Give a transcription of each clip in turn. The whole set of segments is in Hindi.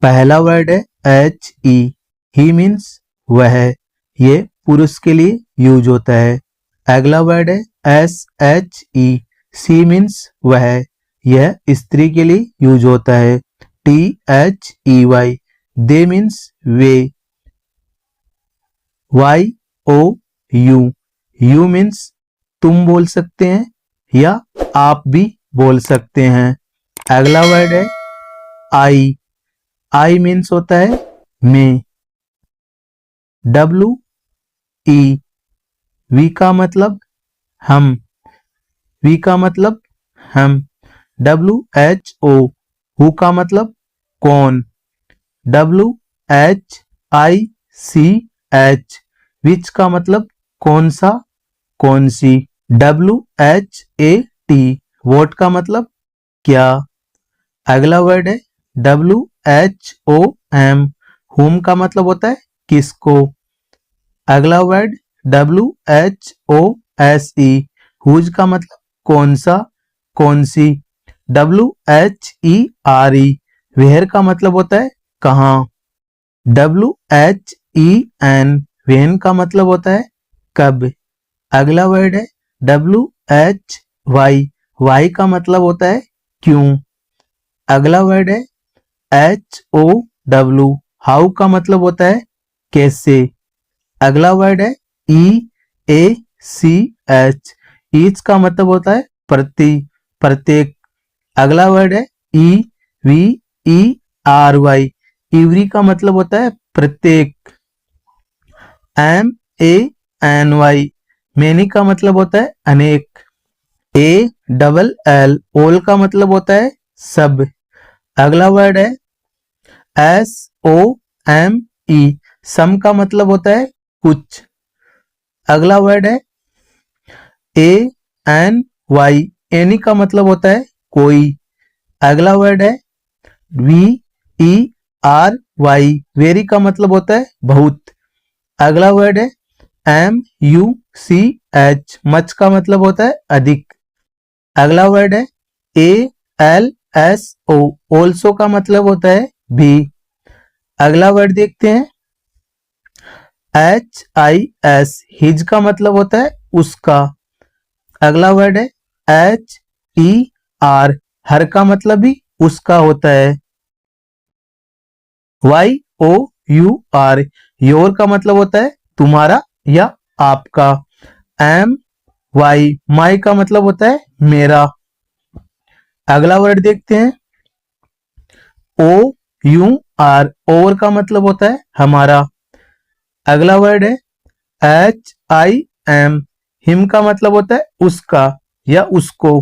पहला वर्ड है एच ई, ही मीन्स वह, ये पुरुष के लिए यूज होता है। अगला वर्ड है S H E, she means वह, यह स्त्री के लिए यूज होता है। T H E Y, they means वे। Y O U, you means तुम बोल सकते हैं या आप भी बोल सकते हैं। अगला वर्ड है आई, आई मीन्स होता है मैं। डब्लू ई, वी का मतलब हम, वी का मतलब हम। डब्लू एच ओ, हु का मतलब कौन। W H I C H, which का मतलब कौन सा, कौन सी। W H A T, what का मतलब क्या। अगला वर्ड है W H O M, whom का मतलब होता है किसको। अगला word W H O S E, whose का मतलब कौन सा, कौन सी। W H E R E, where का मतलब होता है कहाँ। W H E N, when का मतलब होता है कब। अगला वर्ड है डब्लू एच वाई, वाई का मतलब होता है क्यों। अगला वर्ड है एच ओ डब्लू, हाउ का मतलब होता है कैसे। अगला वर्ड है ई ए सी एच, ईच का मतलब होता है प्रति, प्रत्येक। अगला वर्ड है E V E R Y, every का मतलब होता है प्रत्येक। M A N Y, many का मतलब होता है अनेक। ए डबल एल, ओल का मतलब होता है सब। अगला वर्ड है एस ओ एम ई, सम का मतलब होता है कुछ। अगला वर्ड है ए एन वाई, एनी का मतलब होता है कोई। अगला वर्ड है V E R Y, very का मतलब होता है बहुत। अगला वर्ड है M U C H, much का मतलब होता है अधिक। अगला वर्ड है A L S O, also का मतलब होता है भी। अगला वर्ड देखते हैं एच आई एस, हिज का मतलब होता है उसका। अगला वर्ड है एच ई आर, हर का मतलब भी उसका होता है। Y O U R, your का मतलब होता है तुम्हारा या आपका। एम वाई, माई का मतलब होता है मेरा। अगला वर्ड देखते हैं ओ यू आर, ओवर का मतलब होता है हमारा। अगला वर्ड है एच आई एम, हिम का मतलब होता है उसका या उसको।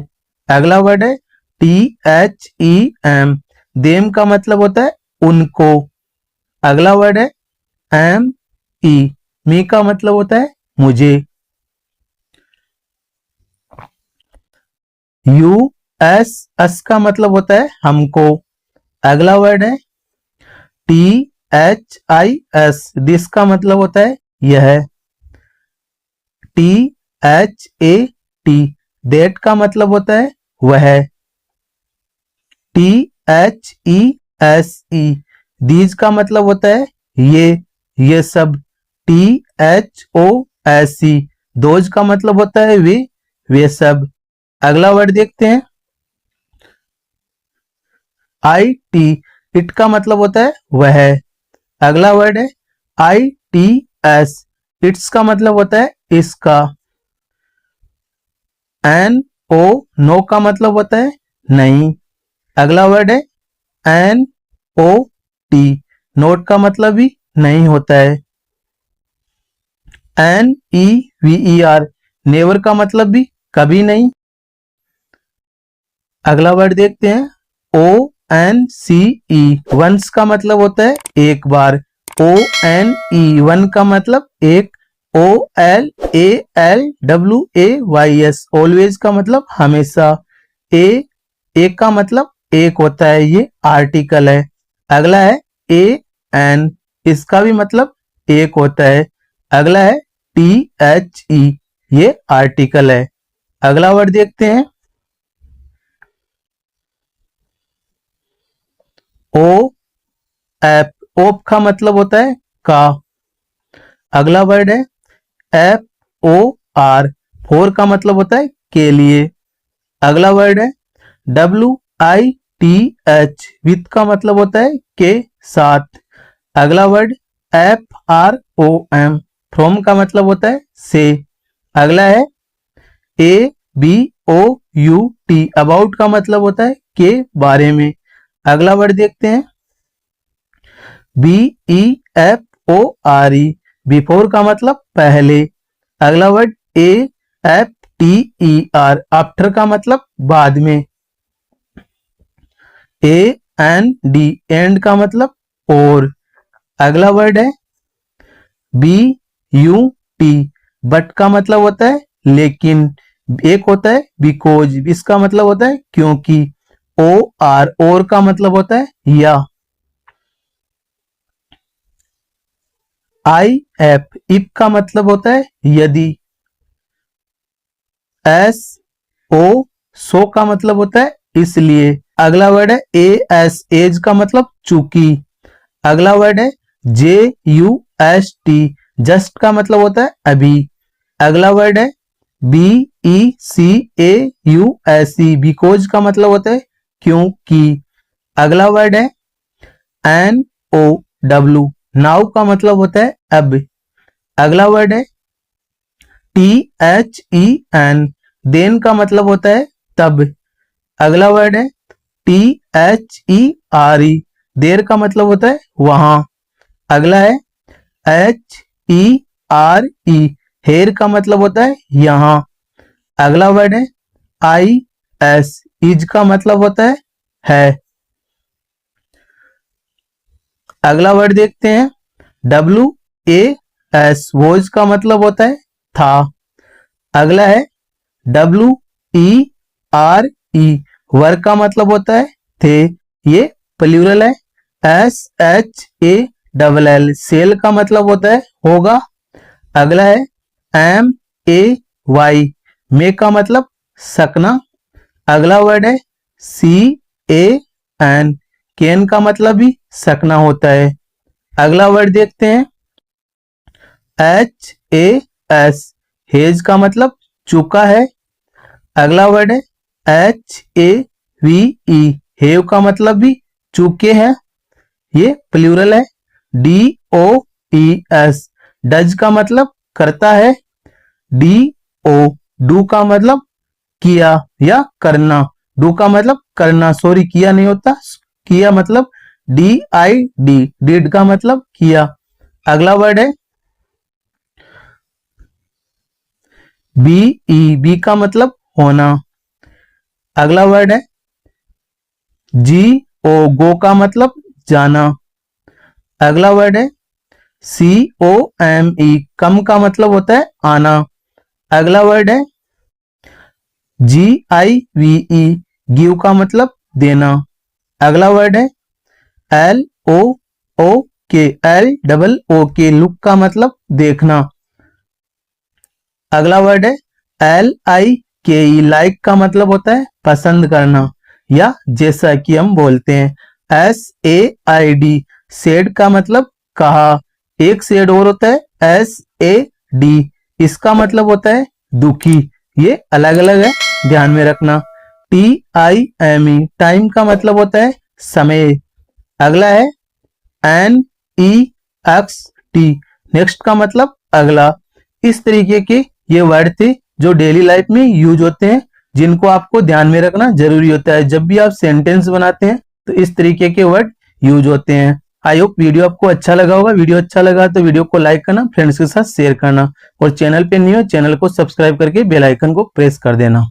अगला वर्ड है T H E M, them का मतलब होता है उनको। अगला वर्ड है एम ई, मी का मतलब होता है मुझे। यू एस, एस का मतलब होता है हमको। अगला वर्ड है T H I S, this का मतलब होता है यह। T H A T, that का मतलब होता है वह। T H E S E, these का मतलब होता है ये सब। T H O S E, those का मतलब होता है वे सब। अगला वर्ड देखते हैं आई टी, इट का मतलब होता है वह। अगला वर्ड है आई टी एस, इट्स का मतलब होता है इसका। एन ओ, नो का मतलब होता है नहीं। अगला वर्ड है एन ओ टी, नोट का मतलब भी नहीं होता है। N E V E R, never का मतलब भी कभी नहीं। अगला वर्ड देखते हैं ओ एन सी ई, वंस का मतलब होता है एक बार। ओ एन ई, वन का मतलब एक। O L A L W A Y S, always का मतलब हमेशा। ए, एक का मतलब एक होता है, ये आर्टिकल है। अगला है ए एन, इसका भी मतलब एक होता है। अगला है टी एच ई, ये आर्टिकल है। अगला वर्ड देखते हैं ओ एप, ओप का मतलब होता है का। अगला वर्ड है FOR, फोर का मतलब होता है के लिए। अगला वर्ड है WITH, विथ का मतलब होता है के साथ। अगला वर्ड FROM, फ्रॉम का मतलब होता है से। अगला है ABOUT, अबाउट का मतलब होता है के बारे में। अगला वर्ड देखते हैं BEFORE, बिफोर का मतलब पहले। अगला वर्ड AFTER, आफ्टर का मतलब बाद में। AND, एंड का मतलब और। अगला वर्ड है BUT, बट का मतलब होता है लेकिन। एक होता है बिकॉज, इसका मतलब होता है क्योंकि। OR, और का मतलब होता है या। IF, इफ का मतलब होता है यदि। SO, सो का मतलब होता है इसलिए। अगला वर्ड है AS, एज का मतलब चूंकि। अगला वर्ड है JUST, जस्ट का मतलब होता है अभी। अगला वर्ड है BECAUSE, बिकॉज का मतलब होता है क्योंकि। अगला वर्ड है NOW, नाउ का मतलब होता है अब। अगला वर्ड है THEN, देन का मतलब होता है तब। अगला वर्ड है THERE, देर का मतलब होता है वहां। अगला है HERE, हेयर का मतलब होता है यहां। अगला वर्ड है IS, इज का मतलब होता है। अगला वर्ड देखते हैं WAS, वॉज का मतलब होता है था। अगला है WERE, वर का मतलब होता है थे, ये प्लूरल है। SHALL, सेल का मतलब होता है होगा। अगला है MAY, मे का मतलब सकना। अगला वर्ड है CAN, कैन का मतलब भी सकना होता है। अगला वर्ड देखते हैं HAS, हेज का मतलब चूका है। अगला वर्ड है HAVE, हेव का मतलब भी चूके हैं, ये प्लूरल है। DOES, डज का मतलब करता है। DO, डू का मतलब किया या करना। डू का मतलब करना, सॉरी किया नहीं होता, किया मतलब DID, डिड का मतलब किया। अगला वर्ड है BE, बी का मतलब होना। अगला वर्ड है GO, गो का मतलब जाना। अगला वर्ड है COME, कम का मतलब होता है आना। अगला वर्ड है GIVE, गिव का मतलब देना। अगला वर्ड है LOOK, LOOK, लुक का मतलब देखना। अगला वर्ड है LIKE, लाइक का मतलब होता है पसंद करना या जैसा कि हम बोलते हैं। SAID, सेड का मतलब कहा। एक सेड और होता है SAD, इसका मतलब होता है दुखी, ये अलग अलग है, ध्यान में रखना। TIME, टाइम का मतलब होता है समय। अगला है NEXT, नेक्स्ट का मतलब अगला। इस तरीके के ये वर्ड थे जो डेली लाइफ में यूज होते हैं, जिनको आपको ध्यान में रखना जरूरी होता है। जब भी आप सेंटेंस बनाते हैं तो इस तरीके के वर्ड यूज होते हैं। आई होप वीडियो आपको अच्छा लगा होगा। वीडियो अच्छा लगा तो वीडियो को लाइक करना, फ्रेंड्स के साथ शेयर करना, और चैनल पे न्यू है चैनल को सब्सक्राइब करके बेल आइकन को प्रेस कर देना।